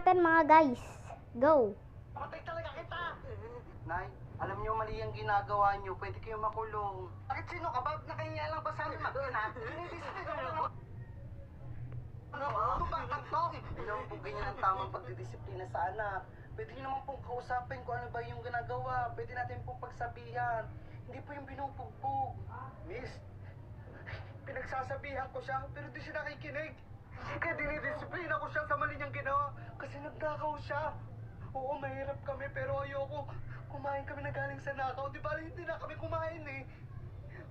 10 mga guys. Go! Patay talaga kita! Nay, alam niyo mali ang ginagawa niyo. Pwede kayo makulong. Bakit sino ka ba? Nakahinga lang ba sa amin mag-ina? Dinidisiplina ko lang. Ano? Tubatang to? Hindi naman po ganyan ang tamang pagdidisiplina sa anak. Pwede niyo naman pong kausapin kung ano ba yung ginagawa. Pwede natin pong pagsabihan. Hindi po yung binubugbog. Miss, pinagsasabihan ko siya pero di siya nakikinig. Kaya dinidisiplina ko siya sa mali niyang ginawa kasi nagnakaw siya. Oo, mahirap kami pero ayoko. Kumain kami na galing sa nakaw. Di ba hindi na kami kumain eh.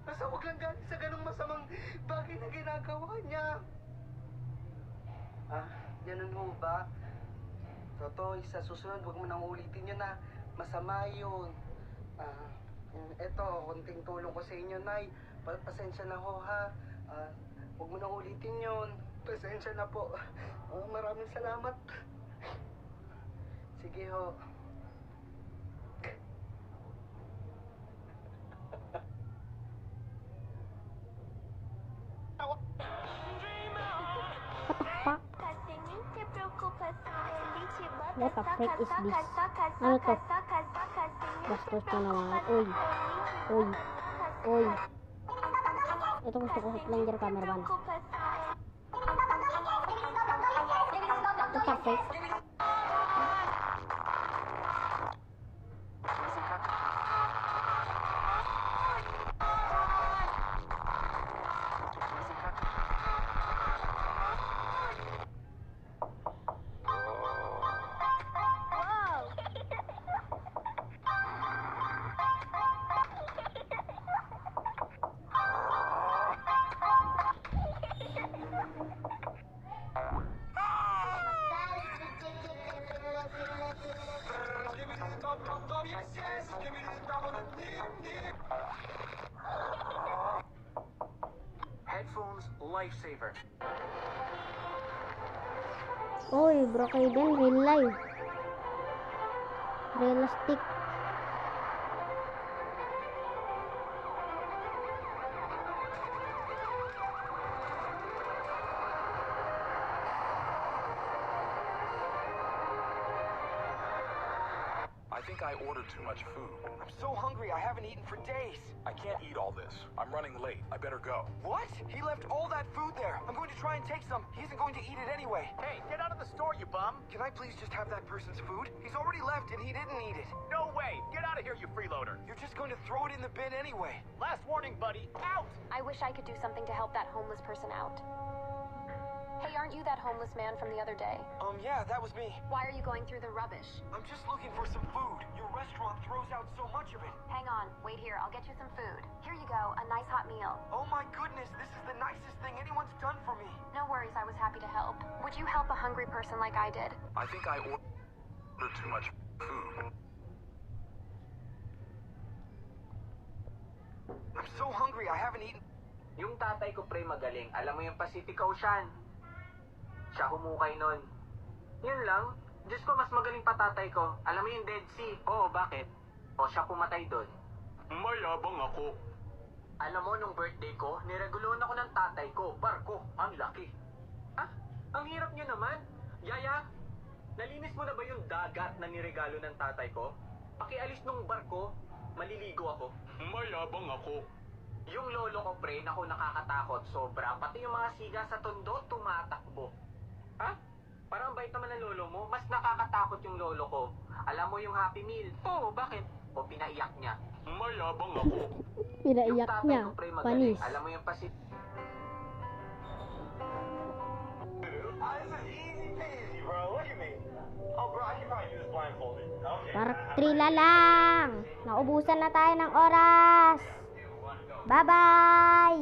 Basta huwag lang galing sa ganong masamang bagay na ginagawa niya. Ah, ganun ho ba? Totoy, sa susunod huwag mo nang ulitin yun na masama yun. Eto, konting tulong ko sa inyo, Nay. Pasensya na ho, ha. Huwag mo nang ulitin yun. Pasensya na po. Maraming salamat. Sige ho. What the frick is this? Ano to? Bastos na naman. Uy. Uy. Uy. Ito gusto ko Hotlander cameraman. What the frick? Headphones lifesaver. Uy, Brookhaven, real life. Realistic. I think I ordered too much food. I'm so hungry, I haven't eaten for days. I can't eat all this. I'm running late. I better go. What? He left all that food there. I'm going to try and take some. He isn't going to eat it anyway. Hey, get out of the store, you bum. Can I please just have that person's food? He's already left and he didn't eat it. No way! Get out of here, you freeloader! You're just going to throw it in the bin anyway. Last warning, buddy. Out! I wish I could do something to help that homeless person out. Hey, aren't you that homeless man from the other day? Yeah, that was me. Why are you going through the rubbish? I'm just looking for some food. Your restaurant throws out so much of it. Hang on, wait here, I'll get you some food. Here you go, a nice hot meal. Oh my goodness, this is the nicest thing anyone's done for me. No worries, I was happy to help. Would you help a hungry person like I did? I think I ordered too much food. I'm so hungry, I haven't eaten. Yung tatay ko pre magaling. Alam mo yung Pacific Ocean? Siya humukay nun. Yun lang. Diyos ko, mas magaling pa tatay ko. Alam mo yung Dead Sea? Oo, bakit? O siya pumatay doon. Mayabang ako. Alam mo, nung birthday ko, nireguluhan ako ng tatay ko. Barko, ang laki. Ah, ang hirap nyo naman. Yaya, nalinis mo na ba yung dagat na niregalo ng tatay ko? Pakialis nung barko, maliligo ako. Mayabang ako. Yung lolo ko pre, naku nakakatakot sobra. Pati yung mga siga sa tondo tumatakbo. Ha? Parang bait naman ng lolo mo. Mas nakakatakot yung lolo ko. Alam mo yung Happy Meal? Oo, bakit? O pinaiyak niya. Mayabang ako. Pinaiyak Yung tatay niya. ko pre magaling. Panis. Alam mo yung pasit... Park 3 na lang. Naubusan na tayo ng oras. Bye-bye!